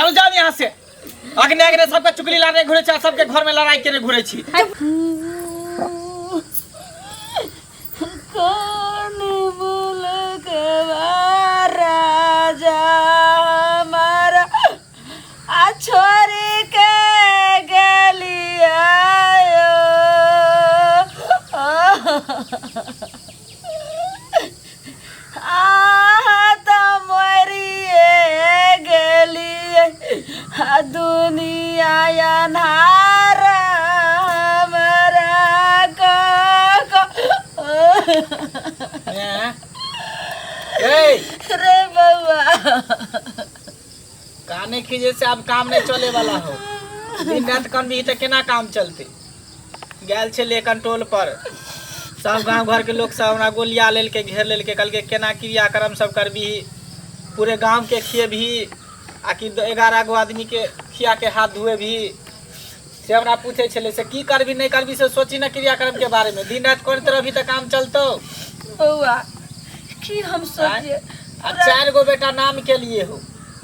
चल जाओ यहाँ से। अगने अगने सबके चुगली लाने घुरे छी, सबके घर में लड़ाई करे घुरे छी। कौन बोल के राजा हमारा आ छोरी के गेलिया दुनिया अन्हार हमरा रे बउआ काने की जैसे अब काम नहीं चले वाला हो। दिन रात कन भी तो केना काम चलते। गैल छे ले कंट्रोल पर सब गांव घर के लोग सब हमरा गोलिया लेल के घेर लेल के कल के केना क्रियाक्रम सब कर भी पूरे गांव के खिए भी आकि 11 गो आदमी के खिया के हाथ धुए भी से हमरा पूछे छले से की करबी नहीं करबी से सोची ना क्रियाक्रम के बारे में। दिन रात कौन तरह भी तो काम चलतो बउआ की हम सोचिए। 4 गो बेटा नाम के लिए हो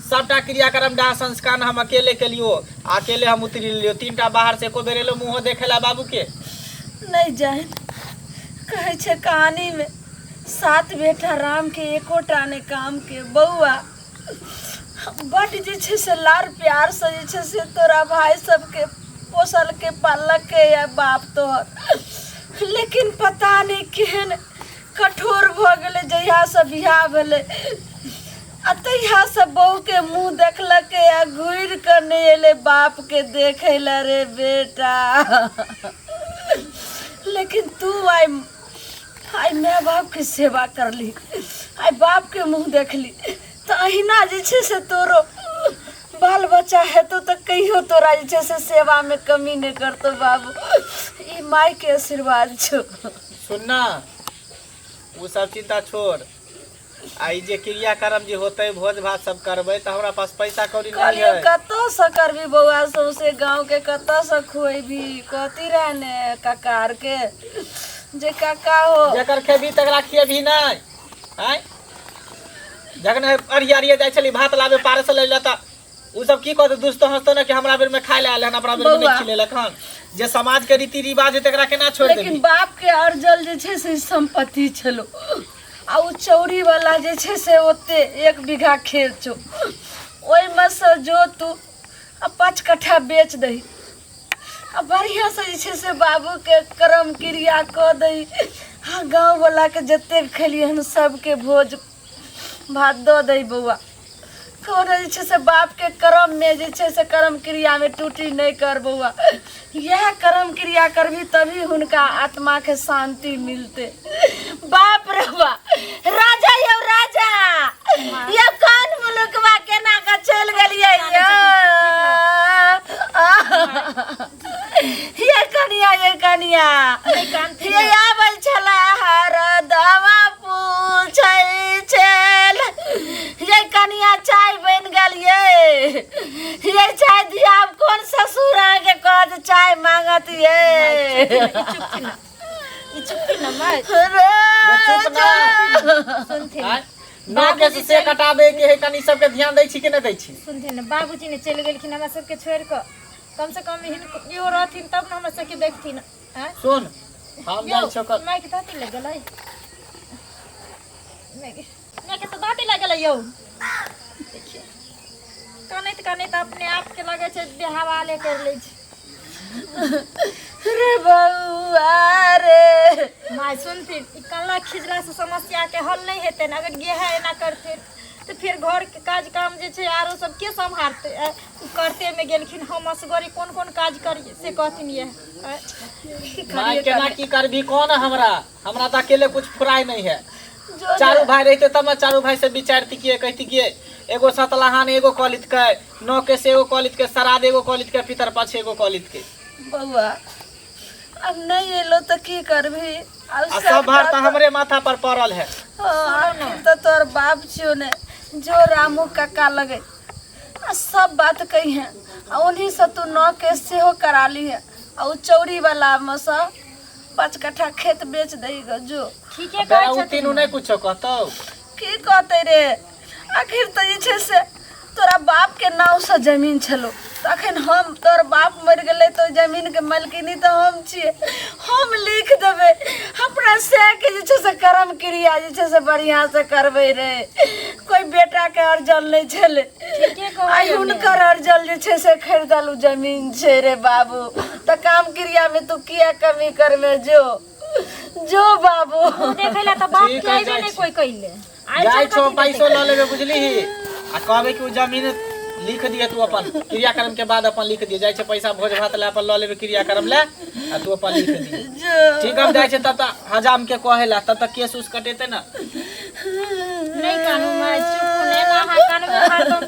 सबटा क्रियाक्रम दाह संस्कार हम अकेले के लियो अकेले हम उतरी लियो। 3टा बाहर से को बेरेलो मुंह देखेला बाबू के नहीं जाए कहे छे कहानी में 7 बेटा राम के एकोटा ने काम के बउआ बट जे छे से लार प्यार से जे छे से तोरा भाई सबके पोसल के पालक के या बाप तोहर लेकिन पता नहीं केहन कठोर भ गेले जहिया से बियाह भेले अतैया से बहू के मुंह देखलक या घूर कर नहीं एले बाप के देखे ला रे बेटा। लेकिन तू आई माँ बाप की सेवा कर ली आई बाप के मुंह देख ली तो अहिना जे छे से तोरो बाल बच्चा है तो कहियो तोरा जे छे से सेवा में कमी नहीं करतो बाबू। ई माई के आशीर्वाद छो। सुनना वो सब चिंता छोड़। आई जे क्रियाक्रम जे होते भोज भात सब करबे तो हमरा पास पैसा कौड़ी नहीं है। कतो से करबी बउआ सौसे गांव के कतो से खुएबी कथी रहने ककार के जे काका हो जेकर खेबी तकरा खिएबी नहीं हैं। जखन अरिया जाय छली भात लाबे पार से ले लेता उ सब की कहत दोस्तो हंसतो ना कि हमरा बेर में खाय ले आले हन अपना बेर में नहीं खिलेलक हन। जे समाज के रीति रिवाज है तकरा केना छोड़ देबी। लेकिन बाप के अर्जल जे छे से संपत्ति छलो आ उ चौरी वाला जे छे से ओते 1 बीघा खेत छो ओइ में से जो तू 5 कट्ठा बेच दही आ बढ़िया से जे छे से बाबू के कर्म क्रिया क दही। हाँ गाँव वाला के जते खेलियन सबके भोज भात दो दही बउआ कौन जे छे से बाप के कर्म में जे छे से कर्म क्रिया में टूटी नहीं कर बउआ। यह कर्म क्रिया करभी तभी हुनका आत्मा के शांति मिलते। बाप रे बा राजा यो राजा ये कौन मुल्कवा केना का चल गेलिए ये कनिया ये आबै छला हर दवा पूछै छल ये कनिया चाय बन गेल ये चाय दिया कौन ससुर आके कह चाय मांगत ये चुप ना मत चुप ना सुनथे ना के से कटाबे के है कनी सब के ध्यान दै छी कि न दै छी। सुनथे ना बाबूजी ने चल गेलखिन हमरा सब के छोड़ के कम से कम इहो रहथिन तब न हमरा सब के देखथिन। हैं सुन हम जाय छक माय के दाती लग गेलै मैं के तो दाती लग गेलै यौ देखिए कानैत अपने आप के लगे छे बेहवाले कर ले छे। रे बउआ रे माय सुनती कल्ला खिजला से समस्या के हल नहीं हेते ना अगर ये है ना करते तो फिर घर के काज काम जे छे आरो सब के संभालते करते में गेलखिन हम असगरी कौन काज करिए से कहथिन ये माय केना की करबी कौन हमरा त अकेले कुछ फुराई नहीं है। चारों भाई रहते तब मैं चारों भाई से विचारती किए कहती किए एगो सतलाहान एगो कॉलित के 9 के से एगो कॉलित के सराद एगो कॉलित के पितर पाछ एगो कॉलित के बउआ अब नहीं एलो तो की करबी। सब भार तो हमरे माथा पर पड़ल है। तो तोर बाप छियो ने जो रामू काका लगे सब बात कही है उन्हीं से तू 9 के से हो करा ली है और चौरी वाला में से 5 कट्ठा खेत बेच दई ग जो ठीक है का उ तीनू नहीं कुछ कहतो की कहते रे आखिर तो जे छे से तोरा बाप के नाव सौ जमीन छलो तखन हम तोर बाप मर गेले तो जमीन के मालकिनी तो हम छिए हम लिख देबे अपना से के जे छै से कर्म क्रिया जे छै से बढ़िया से करबे रे कोई बेटा के अर्जल नहीं छले ठीके कहै आई हुनकर अर्जल जे छै से खरीदलू जमीन छै रे बाबू त काम क्रिया में तू किया कमी करबे जो बाबू देखैला त बाप के आइबे नहीं कोई कइले जाय छो पैसो ल लेबे बुझली आ कहबे कि उ जमीन लिख दिए तू अपन क्रियाक्रम के बाद अपन लिख दिए जाय छे पैसा भोज भात ले अपन ल लेबे क्रियाक्रम ले आ तू अपन लिख दिए ठीक हम जाय छे तब त हजाम के कहेला तब त केस उस कटेते ना नहीं कानू माय चुप ने ना हा कानू में हरदम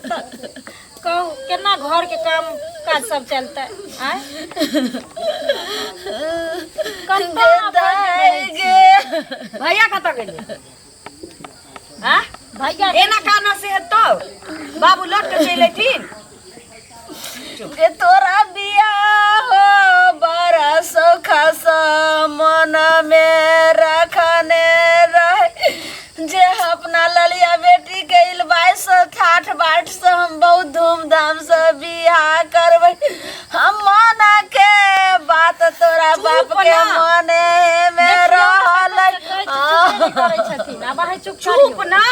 कहू केना घर के काम काज सब चलता है आय भैया कत गेले हां भैया एना काना से तो बाबू लौट के चले थीन के तोरा बिया हो बड़ा सौखा सा मन में रखने रहे जे अपना ललिया बेटी के इलवाई से ठाठ बाट से हम बहुत धूमधाम से बियाह करबै हम मना के बात तोरा बाप के मने में रहल करे छथिन अब है चुप ना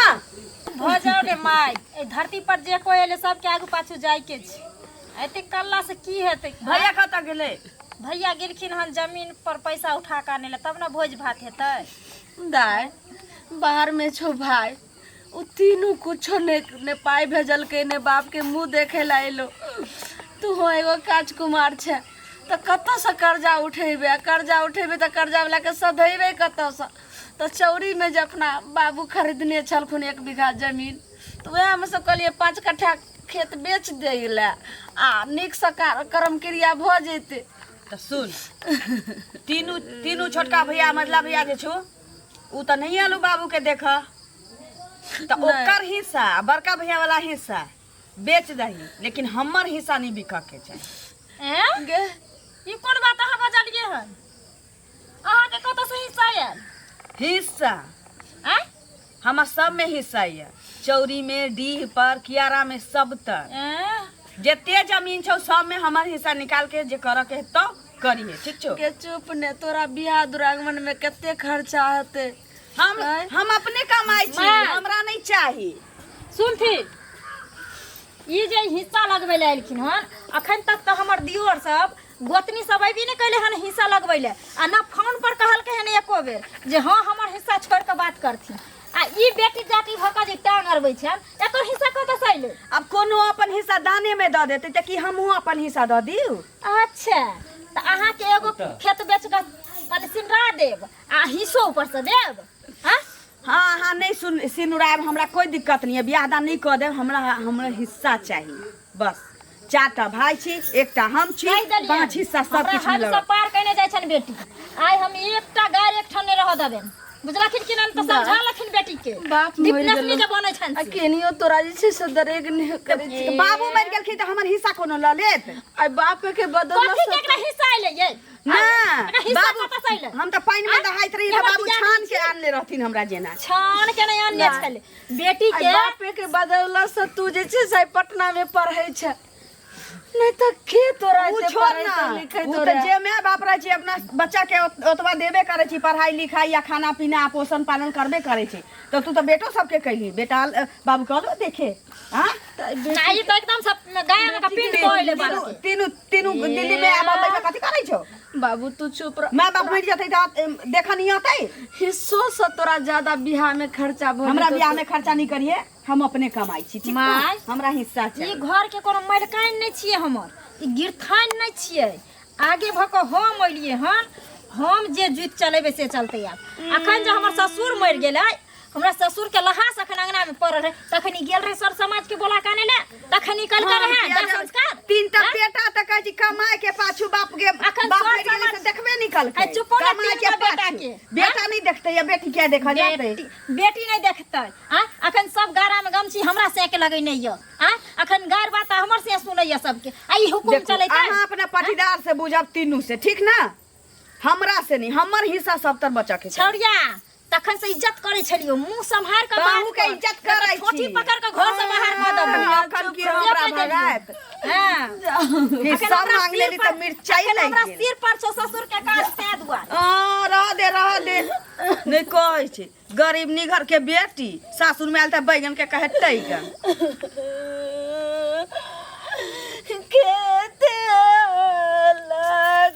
भ जाओ रे माय ए धरती पर जे कोई एले सब के आगू पाछू जाय के छै एते कल्ला से की हेतै भैया कत गेले भैया गेलखिन हन जमीन पर पैसा उठा के आने ला तब ना भोज भात हेतै दाय बाहर में छो भाई उ तीनों कुछो ने पाई भेजल के ने बाप के मुंह देखे ला एलो तू हो एगो राजकुमार छे तो कत से कर्जा उठेबे तो कर्जा वाला के सधेबे कत से तो चौरी में जे अपना बाबू खरीदने छलखुन 1 बीघा जमीन तो वह में से कहलिए 5 कट्ठा खेत बेच देला आ निक से कर्म क्रिया भ जेते तो सुन तीनू छोटका भैया मझला भैया जे छो उ तो नहीं आलू बाबू के देख तो ओकर हिस्सा बड़का भैया वाला हिस्सा बेच दही लेकिन हमर हिस्सा नहीं बिका के चाहिए हैं गे ई कोन बात अहाँ बजलिए हन अहाँ के कत से हिस्सा आयल हिस्सा हैं हमार सब में हिस्सा है चौरी में डीह पर कियारा में सब तर जेते जमीन छौ सब में हमार हिस्सा निकाल के जे करे के तो करिए ठीक छौ के चुप ने तोरा बियाह दुरागमन में कते खर्चा होते हम अपने कमाई छी हमरा नहीं चाहिए सुन फिर ई जे हिस्सा लगबै ले आइलखिन हन अखन तक तो हमर दियोर सब गोतनी सब अभी नहीं कहले हन हिस्सा लगबै ले आ ना फोन पर कहलकै हन एको बेर जे हां हमर हिस्सा छोड़ के बात करथिन आ ई बेटी जाति भका जे टांग अरबै छन एकर हिस्सा कत से आइले अब कोनो अपन हिस्सा दाने में द देते त कि हमहू अपन हिस्सा द दिउ अच्छा त अहाँ के एगो खेत बेच के माने सिनरा देब आ हिस्सो ऊपर से देब हां हाँ हाँ नहीं सिनुराब हमरा कोई दिक्कत नहीं है बियाह दान नहीं कर दे हमरा हिस्सा चाहिए बस 4टा भाई छी एकटा हम छी 5 हिस्सा सब कुछ हम सब पार कने जाय छन बेटी आइ हम एकटा गाय एकठन ने रह देबे बुझलखिन कि न त समझा लखिन बेटी के बाप मर गेल जे बनै छन आ केनियो तोरा जे छै से दरेग ने करे छै बाबू मर गेलखिन त हमर हिस्सा कोनो ल लेत आ बाप के बदला कथि के एकरा हिस्सा आइले ये ना हिस्सा बाबू कत से आइले हम त पानी में दहाइत रही त बाबू छान के आनले रहथिन हमरा जेना छान के नहीं आनले छले बेटी के बाप के बदला से तू जे छै से पटना में पढ़ै छै नहीं तो के तोरा उ से छोड़ पढ़ै ना तो लिखै उ तोरा त जे मैं बाप रह छी अपना बच्चा के ओतबा देबे करे छी पढ़ाई लिखाई या खाना पीना पोषण पालन करबे करे छी तो तू तो बेटो सबके कहली बेटा बाबू कहलो देखे हां नहीं तो एकदम सब गाय में का पिंड कोइले बात तीनू दिल्ली में अब बैठा कथि करै छौ बाबू तू चुप रह मैं बाप मर जतै त देखा नहीं आतै हिस्सो से तोरा ज्यादा बियाह में खर्चा भ हमरा बियाह में खर्चा नहीं करिए हम अपने कमाई छी ठीक माय हमरा हिस्सा ई चाहिए घर के कोनो मलकान नहीं छिए हमर ई गिरथान नहीं छिए आगे भक हम अलिए हन हम जे जुत चलेबे से चलते आब अखन जे हमर ससुर मर गेलै हमरा ससुर के लहास अखन अंगना में पड़ल रहे तखनी गेल रहे सर समाज के बोला काने ले तखन निकल के रहे दाह संस्कार 3टा बेटा त कहै छी कमाए के पाछू बाप के अखन बाप सर के गेले से देखबे निकल के चुप ना कमाए के 3टा बेटा पाछू के बेटा नहीं देखते या बेटी क्या देखा जाते बेटी नहीं देखतै आ अखन सब गारा में गमछी हमरा से के लगै नहीं य आ अखन गार बात हमर से सुनै य सबके आई हुकुम चलै छै अहाँ अपना पटीदार से बुझब तीनू से ठीक ना हमरा से नहीं हमर हिस्सा सब तर बचा के छौड़िया तखन से इज्जत करे छलियो, मुंह संभार के बाबू के इज्जत करै छी, छोटी पकड़ के घर से बाहर कर देबो। अखन की हमरा भगात हां हिस्सा मांग लेली त मिर्चाई हमरा नहीं सिर पर छो ससुर के काज से दुआ। रह दे नहीं कहै छै गरीब निगर के बेटी सासुर में आयल त बैगन के कहतै गन खेते लाग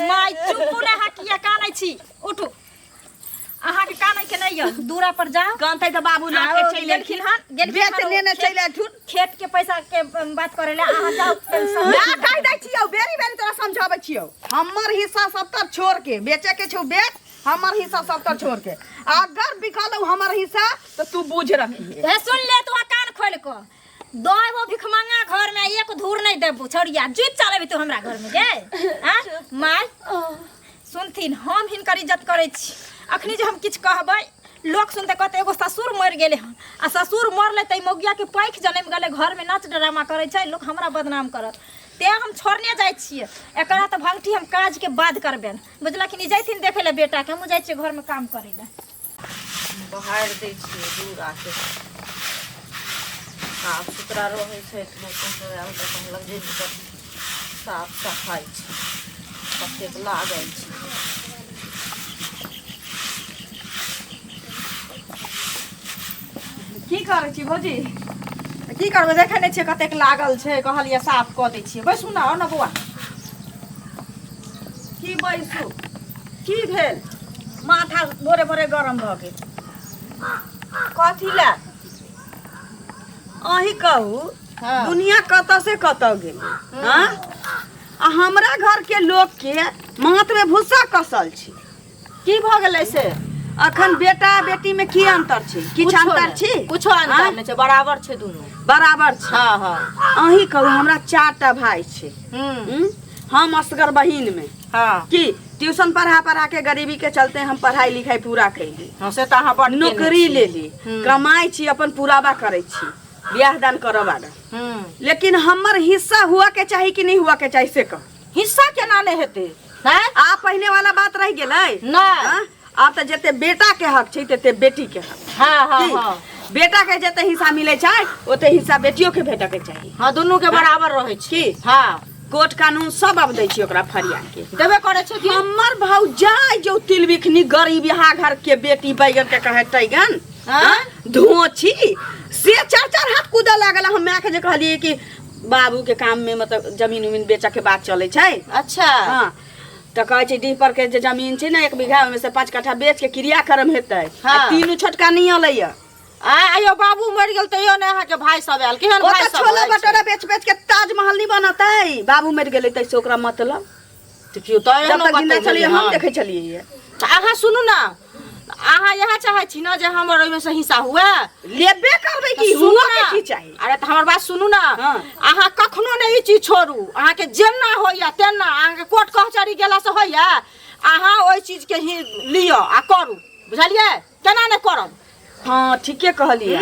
माय चुप रहा किया कानै छी, उठू अहाँ के कानै के नहीं य, दूरा पर जाओ। कानतै त बाबू ला के चलि गेलखिन हन, बेच लेने चलि एथुन। खेत के पैसा के बात करे ले अहाँ जाओ टेंशन ना कहि दै छियौ, बेरी बेरी तोरा समझाबै छियौ। हमर हिस्सा सब तर छोड़ के बेचे के छौ बेच, हमर हिस्सा सब तर छोड़ के। अगर बिकलौ हमर हिस्सा त तू बुझ रखी। ए सुन ले तू कान खोल के, दोगो भिखमंगा घर में एक धूर नहीं देबू छोड़िया, जीत चलेबी तू हमरा घर में गे। हां माय सुनथिन हम हिनकर इज्जत करे छी, अखनी जे हम किछ कहबै लोग सुनते कहते एगो ससुर मर गेले हन, आ ससुर मरले त मौगिया के पैख जन्म गेले, घर में नाच ड्रामा करे छै लोग, हमरा बदनाम करत। ते हम छोड़ने जाय छियै, एकरा त भंगठी हम काज के बाद करबेन, बुझला कि नहीं। जैथिन देखे ले बेटा के, हम जाय छियै घर में काम करे ले। बहार दै छियै दूर आके साफ सुथरा रहै छै त लोग आयल त कहलक जे साफ सफाई छै, कतेक लागल छै। की करै छी भौजी, की करबै देखे नहि छियै कतेक लागल छै, कहलिए साफ कऽ दै छियै। बैसू ना और ना बौआ, की बैसू, की भेल? माथा बोरे बोरे गरम भऽ गेल। कथी ले अही कहू हाँ। दुनिया कत से कत गेल हां? आ हमरा घर के लोग के माथ में भूसा कसल छै, की भऽ गेलै से? अखन बेटा बेटी में की अंतर छै? किछ अंतर छै? कुछो अंतर नहीं छै, बराबर छै दुनू। बराबर छै। हां हां अही कहू हमरा 4टा भाई छै, हम्म हम असगर बहिन में हां की ट्यूशन पढ़ा के गरीबी के चलते हम पढ़ाई लिखाई पूरा कैली, हां से त अहाँ बड़ नौकरी लेली, कमाई छी, अपन पूराबा करै छी, बियाह दान करब आगा। लेकिन हमर हिस्सा हुआ के चाहिए कि नहीं हुआ के चाहिए से कह। हिस्सा केना नहीं हेतै? हैं आ पहले वाला बात रह गेलै ना। आब त जते बेटा के हक छै तते बेटी के हक। हां हां की? हां बेटा के जते हिस्सा मिले छै ओते हिस्सा बेटियों के भेटे के चाहिए। हां दुनू के बराबर रहै छै। की हां कोर्ट कानून सब अब दै छी ओकरा फरिया के देबे करे छै कि हमर भौजाई जो तिलबिखनी गरीब यहाँ घर के बेटी बैगन के कहे टैगन धोछी से 4 हाथ कूदा लागल। हम माय के जे कहलिए कि बाबू के काम में मतलब जमीन उमीन बेचा के बात चले छै। अच्छा हां त कहे छै डी पर के जे जमीन छै ना 1 बीघा में से 5 कट्ठा बेच के क्रियाक्रम हेतै। हाँ। 3 छोटका नहीं अलैया। आयो बाबू मर गेल त यो ने अहाँ के भाई सब आयल केहन भाई सब छोला भटूरा बेच बेच के ताजमहल नहीं बनतै। बाबू मर गेलै तै से ओकरा मतलब त क्यों त जब तक जिंदा छलिए हम देखे छलिए। अहाँ सुनू ना, अहाँ यहाँ चाहे छी ना जे हमर ओइमे से हिस्सा हुए, लेबे करबै कि हुआ के की चाहिए? अरे त हमर बात सुनू ना। हाँ। अहाँ कखनो नहीं ई चीज छोड़ू, अहाँ के जेना होइया तेना, अहाँ के कोर्ट कचहरी गेला से होइया, अहाँ ओइ चीज के ही लियो आ करू, बुझलिए? केना नहीं करब? हाँ ठीके कहलिए।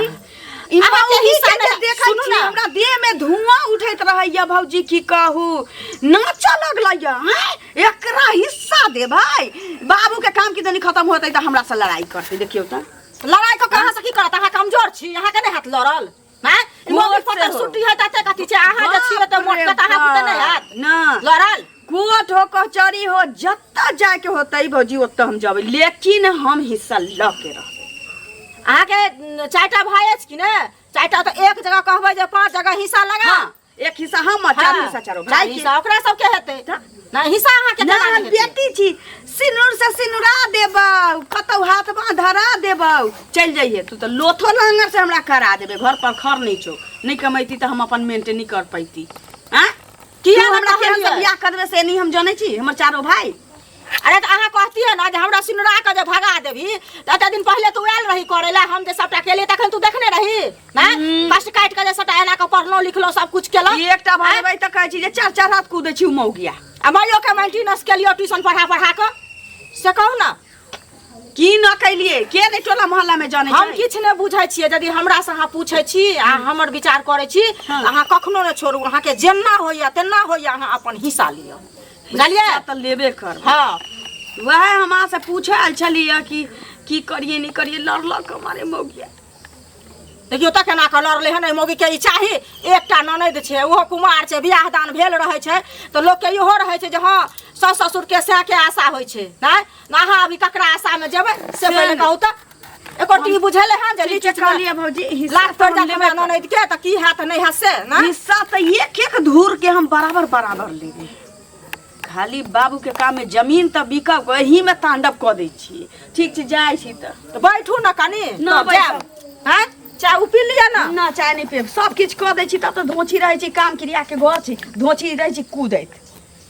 अहाँ के हिस्सा नहीं देखै सुनू छी ना। हमरा देह में धुआं उठैत रहैया भौजी की कहू, नाच लगलैया। एकरा हिस्सा दे भाई, बाबू के काम की दनी खत्म होतै त हमरा से लड़ाई करतै। देखियो त लड़ाई को कहां से की करत? अहाँ कमजोर छी, अहाँ के नहीं हाथ लड़ल हैं? मोगी पत्थर सुटी है तते कथि छै? अहाँ जे छी त मोट त अहाँ के नहीं हाथ ना लड़ल। कोर्ट हो कचहरी हो जत्ता जाए के होतै भौजी ओत्ता हम जाबै, लेकिन हम हिस्सा ल के रहबै। अहाँ के 4टा भाई अछि कि ने? 4टा तो एक जगह कहबै जे 5 जगह हिस्सा लगा। हाँ, एक हिस्सा हम और 4 हिस्सा चारो भाई के। हिस्सा ओकरा सब के हेतै ना, हिस्सा अहाँ के ना देना हम बेटी छी, सिनुर से सिनुरा देबौ, कतौ हाथ में धरा देबौ, चल जाइए तू तो लोथो लांगर से हमरा करा देबे। घर पर खर नहीं छो, नहीं कमैती तो हम अपन मेंटेन नहीं कर पैती। हां किया हमरा कहलियै? केहन से बियाह कर देबे से नहीं हम जानै छी। हमर 4 भाई अरे तो अहाँ कहती है ना जे हमरा सिनुरा के जे भगा देबी, त एते दिन पहले तू आयल रही करे ला, हम जे सबटा केलिए तखन तू देखने रही ना? कष्ट काट के जे सबटा एना के पढ़लो लिखलो सब कुछ केलो। एकटा भाई त कहै छी जे 4 हाथ कूदै छी मौगिया। आ माइयो के मेंटेनेंस केलियो ट्यूशन पढ़ा के से कहू ना की न कैलिए, के नहीं टोला मोहल्ला में जानै हम छै? किछ नहीं बुझै छियै। यदि हमरा से अहाँ पूछै छी आ हमर विचार करै छी, अहाँ कखनो नहीं छोड़ू, अहाँ के जेना होइया तेना होइया, अहाँ अपन हिस्सा लियो, बुझलिए? त लेबे कर। हाँ वह हमरा से पूछल छलिए कि की करिए नहीं करिए लड़लक हमारे मौगिया। देखियो तऽ केना कऽ लड़ले हन मौगी के ई चाही एकटा ननद छै ओहो कुमार छै बियाह दान भेल रहै छै तऽ लोक के इहो रहै छै जे हाँ सास ससुर के सह के आशा होइ छै नहि अहाँ अभी ककरा आशा में जेबै से पहिले कहू तऽ एकोटी बुझले हन जे लीचे चलिए भौजी लाख पर जा हमरा ननद के तऽ की हैत नहीं हैत से ना हिस्सा तो एक धूर के हम बराबर लेबे। खाली बाबू के काम में जमीन तो बिकब वही में तांडव कऽ दै छी। ठीक छै जाइ छी तऽ बैठू ना कनी ना जाब हैं चाय पी लिया ना ना चाय नहीं पीब सब किछ कऽ दै छी तब तो धोची रहै छी काम क्रिया के घर छी धोची रहै छी कूदैत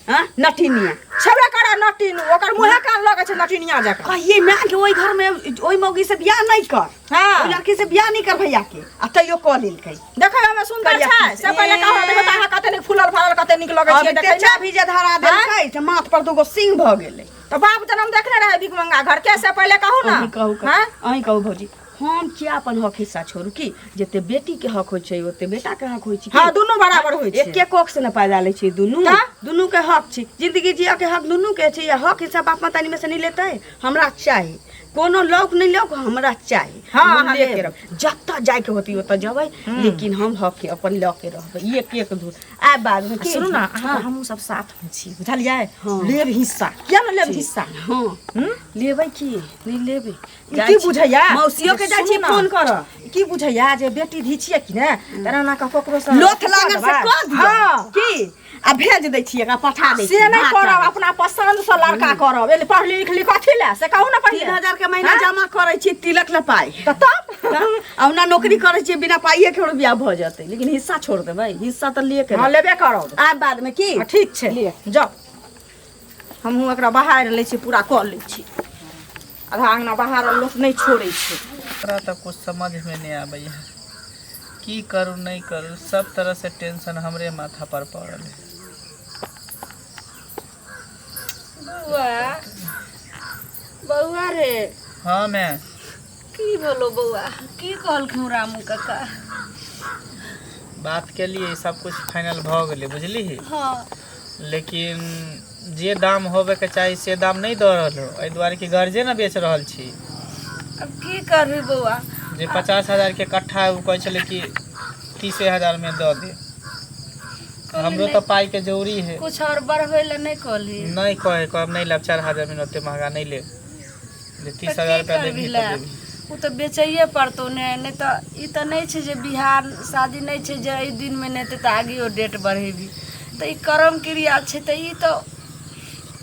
हां नटिनिया छबे करा नटिन ओकर मुहे कान लगे छै नटिनिया जका कहिए मैं के ओई घर में ओई मौगी से बियाह नहीं कर हां ओई लड़की से बियाह नहीं कर भैया के आ तैयो कऽ लेलकै देखै में सुंदर छै से पहिले कहू देखो ता कते निक फूलल फालल कते निक लगे छै देखै चाभी जे धरा देलकै त माथ पर दुगो सिंह भ गेलै तो बाप जन्म देखने रहे भिखमंगा घर के से पहिले कहू ना हां अहीं कहू भौजी हम क्या अपन हक हिस्सा छोड़ू की जते बेटी के हक होय छै ओते बेटा के हक होय छै हां दोनों बराबर होय छै एके कोख से न पैदा ले छै दुनू के हक छै जिंदगी जिया के हक दुनू के छै या हक हिस्सा बाप माता में से नहीं लेतै हमरा चाहिए कोनो लोक नहीं लोक हमरा चाहिए हां लेके रह जत्ता जाय के होती ओता जबै लेकिन हम हक के अपन ल के रहबै एक दूर आ बाद में सुनू ना हमहु सब साथ में छी बुझलियै लेब हिस्सा किया न लेब हिस्सा हां लेबै की नहीं लेबै की बुझैया मौसियो के जाइ छी फोन कर की बुझैया जे बेटी धी छियै कि ने तेना ना ककरो से लोथ लागल से कह दियौ हां की आ भेज दै छियै का पठा दै से नहीं करब अपना पसंद से लड़का करब एले पढ़ लिख ली कथि ले से कहू ना पहिले 3000 के महीना जमा करै छी तिलक ले पाई तब औना नौकरी करै छी बिना पाइए के बियाह भ जतै लेकिन हिस्सा छोड़ देबै हिस्सा त लिए के हां लेबे करब आ बाद में की ठीक छै ले जाओ हमहू एकरा बाहर लै छी पूरा क लै छी आधा अंगना बाहर लोक नहीं छोड़े छै हमरा तो कुछ समझ में नहीं आबै है की करूँ नहीं करूँ सब तरह से टेंशन हमरे माथा पर पड़ल है। बउआ रे हाँ मैं की बोलो बउआ की कहलखिन रामू काका बात के लिए सब कुछ फाइनल भ गेलै बुझली हाँ लेकिन जे दाम होबे के चाहिए से दाम नहीं दऽ रहल हो एहि दुआरे कि गर्जे न बेच रहल छी। अब की करबी बउआ जे 50,000 के कट्ठा है वो कहे चले कि 30,000 में दऽ दे हमरो तो पाई के जरूरी है कुछ और बढ़वे ले नहीं कहली नहीं कहे कहब नहीं लेब 4,000 में ओते महंगा नहीं ले 30,000 रुपया देबी तो देबी उ तो बेचैये पड़तो नहीं तो ई तो नहीं छै जे बिहार शादी नहीं छै जे ई दिन में नहीं तो आगे डेट बढ़ेबी तो ई कर्म क्रिया छै तो ई तो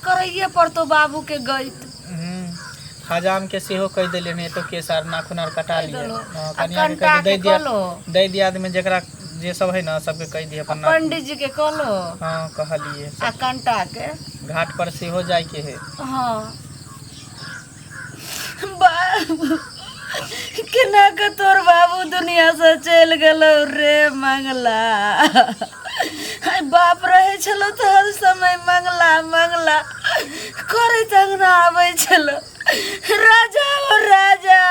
करैये पड़तो बाबू के गई हजाम के सेहो कह देले नहीं तो केसार नाखून आर कटा लिए कनिया के कह दे दिया आदमी जेकरा जे सब है ना सबके कह दिए अपन पंडित जी के कहलो हां कहलिए आ कंटा के घाट पर सेहो जाय के है हाँ बाबू केना के तोर बाबू दुनिया से चल गेलो रे मंगला हाय बाप रहे छलो तो हर समय मंगला करे तंगना आवे छलो राजा ओ राजा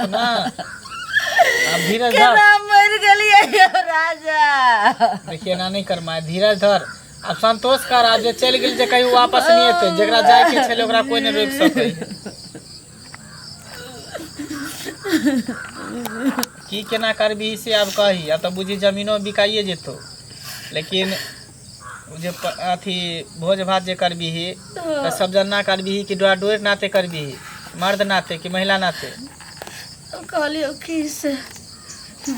ना अब धीरज धर केना मर गेलिए यो राजा देखिए ना नहीं करमा धीरज धर अब संतोष कर आज चल गेल जे कहीं वापस नहीं एते जेकरा जाय के छले ओकरा कोई नहीं रोक सकै की केना करबी से अब कही अब तो बुझी जमीनो बिकाइए जेतो लेकिन जे अथी भोज भात जे करबी ही तो सब जना करबी कि डोर नाते करबी मर्द नाते कि महिला नाते कहलियो कि से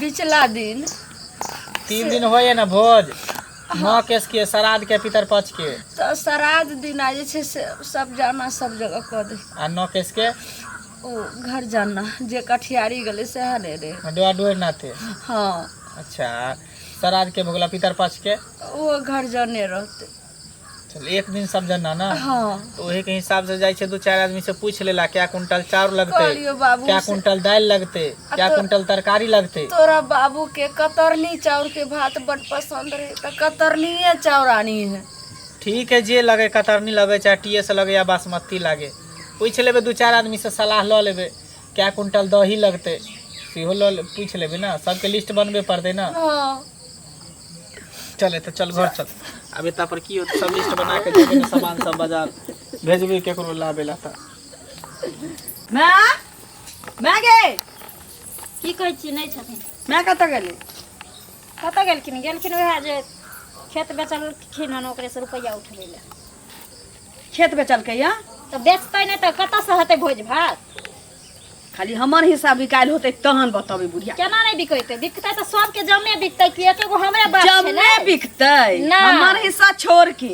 बिचला दिन 3 दिन होए ना भोज 9 केस के श्राद्ध के पितर पक्ष के तो श्राद्ध दिन आ जे छै से सब जाना सब जगह कह दे आ 9 केस के ओ घर जाना जे कठियारी गले से हने रे डोर नाते हाँ अच्छा श्राद्ध के भोगला पितर पक्ष के वो घर जाने रहते चल एक दिन सब जना ना हाँ तो वही के हिसाब से जाय छे 2-4 आदमी से पूछ लेला क्या कुंटल चाउर लगते कहलियो बाबू क्या से कुंटल दाल लगते क्या कुंटल तरकारी लगते तोरा बाबू के कतरनी चाउर के भात बड़ पसंद रहे तो कतरनीये चाउर आनी है ठीक है जे लगे कतरनी लगे चाहे टीएस लगे या बासमती लगे पूछ लेबे 2-4 आदमी से सलाह ल लेबे क्या कुंटल दही लगते सेहो पूछ लेबे ना सबके लिस्ट बनबे पड़ते ना हाँ चले तो चल घर चल अब एता पर की हो सब लिस्ट बना के देबे ना सामान सब बाजार भेजबे केकरो लाबे ला त मैं गे की कहै छी नहीं छथिन मैं कतऽ गेली कतऽ गेलखिन वएह जे खेत बेचलखिन हन ओकरे से रुपैआ उठबै ले खेत बेचलकै या तऽ बेचतै नहीं तऽ कतऽ से हेतै भोज भात खाली हमर हिस्सा बिकाइल होतै तहन बतबै बुढ़िया केना नहीं बिकतै बिकतै तऽ सबके जमे बिकतै कि एकेगो हमरे बात छै जब ने नहीं बिकतै ना। हमर हिस्सा छोड़ के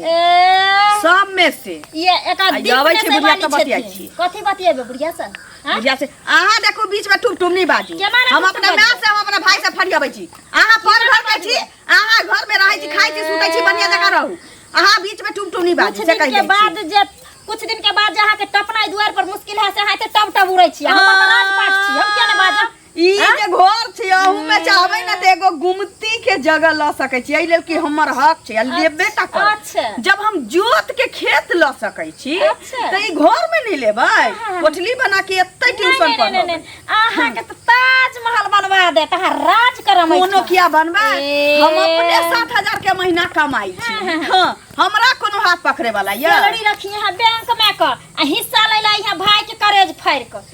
सब में से ये एका आ जाबै छै बुढ़िया तऽ बतियाइ छथिन छी। कथी बतियेबै बुढ़िया से हाँ? बुझिया से अहाँ देखो बीच में टुप टुप नहीं बाजू केना नहीं हम टुप अपना टुप माँ बाजू? से हम अपना भाई से फरियाबै छी अहाँ पर घर में छी अहाँ घर में रहै छी खाइ छी सुतै छी बढ़िया जगह रहू अहाँ बीच में टुप टुप नहीं बाजू कुछ से दिन कहि के दै बाद छी जे कुछ दिन के बाद जहाँ के टपनाई दुआर पर मुश्किल है से हाथे टप टप उड़ै छी हम अपन राजपाट छी हम केना बाजब ई जे घर छै अहू में चाहबै न त एगो गुमती के जगह ल सकै छी एहि लेल कि हमर हक छै आ लेबे टा कर अच्छा। जब हम जोत के खेत ल सकै छी अच्छा। त ई घर में नहीं लेबै कोठली बना के एतै ट्यूशन पढ़बै अहाँ के तो ताजमहल बनवा दे तहाँ राज करम कोनो किया बनबै ए। हम अपने 60,000 के महीना कमाई छी हां हमरा कोनो हाथ पकड़े वाला ये सैलरी रखी यहाँ बैंक में कर आ हिस्सा ले ला यहाँ भाई के करेज फाड़ कर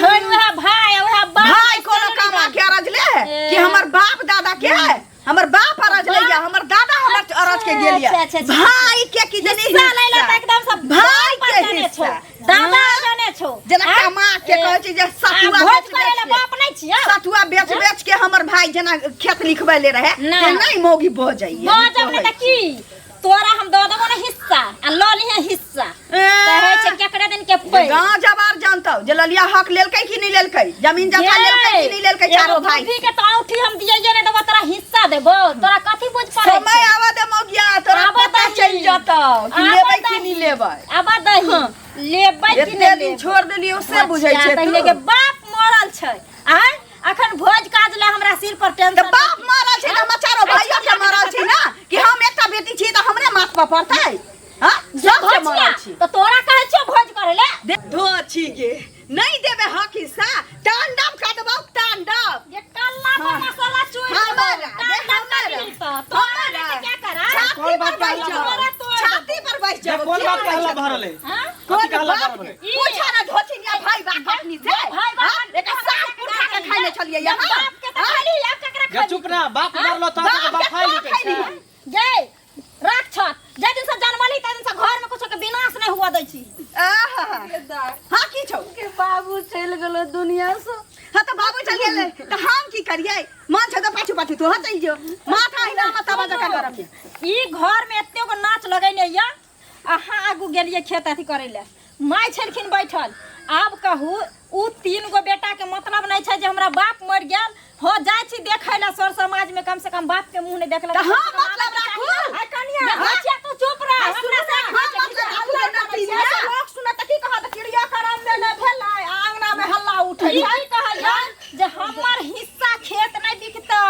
धन वह भाई वह बाप भाई के कोनो salary कामा रख। के अरजले कि हमर बाप दादा के हमर बाप अरजले या हमर दादा हमर अरज के गेलिए अच्छा, अच्छा, अच्छा। भाई के की जनी हिस्सा ले ला त एकदम सब भाई बाप के जाने छो हिस्सा। दादा जाने छो जेना हाँ? कमा के कहै छी जे सतुआ भोज बेच करे ला बेच बाप नहीं छिया सतुआ बेच बेच के हमर भाई जेना खेत लिखबै ले रहे ना। ते नहीं मोगी भ जाइए बाजब नहीं त की तोरा हम दो देबो ना हिस्सा आ ल लिहे हिस्सा कहै छै केकरा दिन के पै गांव जबार जानतौ जे ललिया हक लेलकै कि नहीं लेलकै जमीन जगह लेलकै कि नहीं लेलकै चारो भाई भाई के तो औठी हम दियै ने देबो तोरा हिस्सा देबो तोरा कथी बुझ पड़ै समय आवा दे मोगिया तोरा आवा पता दही। चल जातौ कि आवा लेबै कि दही। नहीं लेबै आबा दही लेबै कि एते नहीं दिन लेबै छोड़ देलियै उससे बुझै छै तहिले के बाप मरल छै आय अखन भोज काज ले हमरा सिर पर टेंशन त बाप मरल छै त चारो भाइयो के मरल छै ना कि हम एकटा बेटी छी त हमरे माथ पर पड़तै हां सब के मरल छी तो तोरा कहै छियो भोज करे ले धो छी गे नहीं देबे हक हिस्सा तांडव काटबौ तांडव ये कल्ला पर मसाला चोई हमारा, तोरा क्या करा कौन बात कहला भरल? छाती पर बैठ ये जाओ कौन बात कहला भरल है हां कथी कहला भरल है पूछा ना धोचिनिया भाई बा कटनी से भाई बा हाँ? एक सास पुरखा के खाइले छलिए यहाँ बाप के तो खाली अब ककरा ये चुप ना बाप मरलो त बाप खाइ लेतै जय राख छत जय दिन से जन्मली तै दिन से घर में कुछ के विनाश नहीं हुआ दै छी आहा हाँ की छौ के बाबू चल गेलो दुनिया से हाँ तो बाबू चल गेले तो हम की करिए मन छ तो पाछू पाछू तो हतै जो माथा हिला मत आवाज का करब ई घर में एते गो नाच लगैने या अहाँ आगू गेलिए खेत अथी करे ले माय छलखिन बैठल आब कहू उ 3 गो बेटा के मतलब नहीं छै जे हमरा बाप मर गेल हो जाय छी देखै ला सर समाज में कम से कम बाप के मुंह नहीं देखला तो हाँ मतलब राखू आ कनिया बच्चा तू चुप रह हमरा से लोग सुनत की कहत चिड़िया करम में न भेलै आंगना में हल्ला उठै यही कहैया जे हमर हिस्सा खेत नहीं बिकतै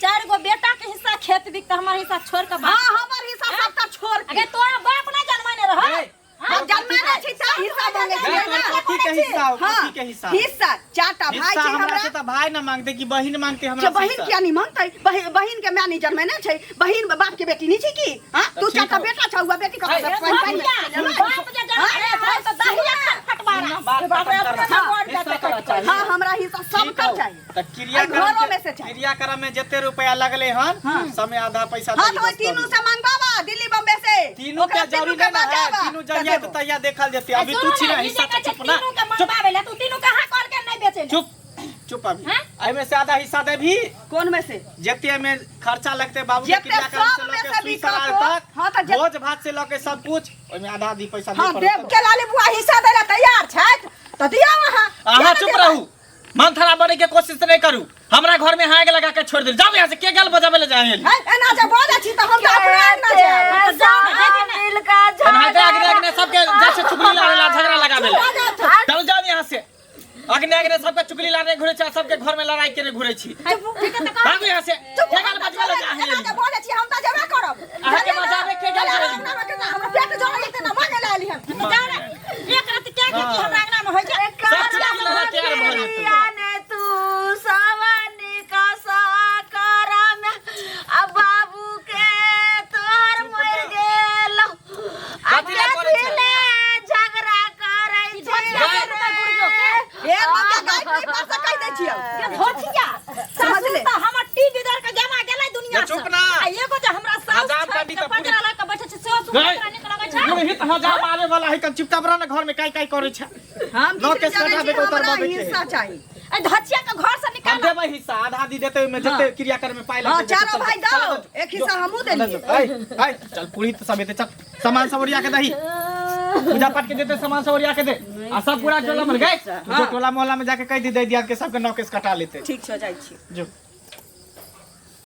4 गो बेटा के हिस्सा खेत बिकतै हमर हिस्सा छोड़ के हां हमर हिस्सा सबटा छोड़ के अगर तोरा बाप नहीं जन्माने रह हम जन्माने छी त हिस्सा मांगे छी ये तोर कथी के हिस्सा हो कथी के हिस्सा हिस्सा चारटा भाई हिस्सा छै हमरा हमरा से त भाई न मांगते कि बहिन मांगते जे हमरा बहिन किया नहीं मांगतै बहिन के मैनेजर में नहीं छै बहिन बाप के बेटी नहीं छै की हां तू ठीक चारटा हो। बेटा छौ बेटी का सब पाइन बाप जे जन्माने रह तो दहिया फटवारा हां हमरा हिस्सा सब का चाहिए त घरों में से चाहिए। क्रियाक्रम में जते रुपया लगले हन समय आधा पैसा हां देली तो बस तीनों करू। से मांगबावा दिल्ली बम्बे से तीनों के जरूरी नहीं ना है तीनों जहिया तो तहिया देखल जेते अभी तू छी ना हिस्सा तो चुप ना तीनों के मंगवावे ले तू तीनों कहां कर के नहीं बेचे ले चुप चुप अभी हैं? आई में से आधा हिस्सा दे भी कौन में से जते में खर्चा लगते बाबू के जते क्रियाक्रम सब से में लेके से सुई भी सरार कहो। तक हाँ, तो भोज भात से लेके सब कुछ ओय में आधा आधी पैसा हां दे देव के लाली बुआ हिस्सा देला तैयार छथि त दिया वहां आहा चुप रहू मन खराब बने के कोशिश नहीं करू हमरा घर में हाग लगा के छोड़ दे जाओ यहां से के गल बजावे ले जाए है एना जे बोले छी त हम त अपने ना जाब मिल का अनहाते अगने अगने सबके जैसे चुगली लारेला झगड़ा लगावे ले चल जाओ यहां से अगने अगने सबके चुगली लारे घुरे छी सबके घर में लड़ाई करे घुरे छी ठीक है तो कहा भाग यहां से के गल बजावे ले जाए एना जे बोले छी हम त जेबे करब अहाँ के बजावे के गल करे हमरा पेट जोड़ लेते ना मांगे ला ली हम जा रे एक रात क्या की हमरा अंगना में हो जा सब चुगली लड़ा तैयार भ जेतै ने तू सवानी का साकरम अब बाबू के तोहर मर गेल कथी ला करे छै? झगड़ा करे छै दी त पकड़ा ला के बैठे छे सेहो सुकरा निकल आबै छै पुरहित हजार आवे वाला है कन चिपटा बरा न घर में काई काई करे छै हम नौ किसी केस जगह कटाबे छी, के उतर हमरा बाबे के हिस्सा चाहिए। ए धचिया के घर से हम निकाल देबै हिस्सा आधा दी देते में जते क्रियाक्रम में पाई हाँ लगते चारों भाई दो, एक हिस्सा हमू देलिए। आई चल पुरहित सब एते चल सामान सब ओरिया के दही पूजा पाठ के देते सामान सब ओरिया के दे आ सब पूरा टोला में गए जो टोला मोहल्ला में जाके कह दी दे दिया के सबके नौ केस कटा लेते ठीक छै जाइ छी। जो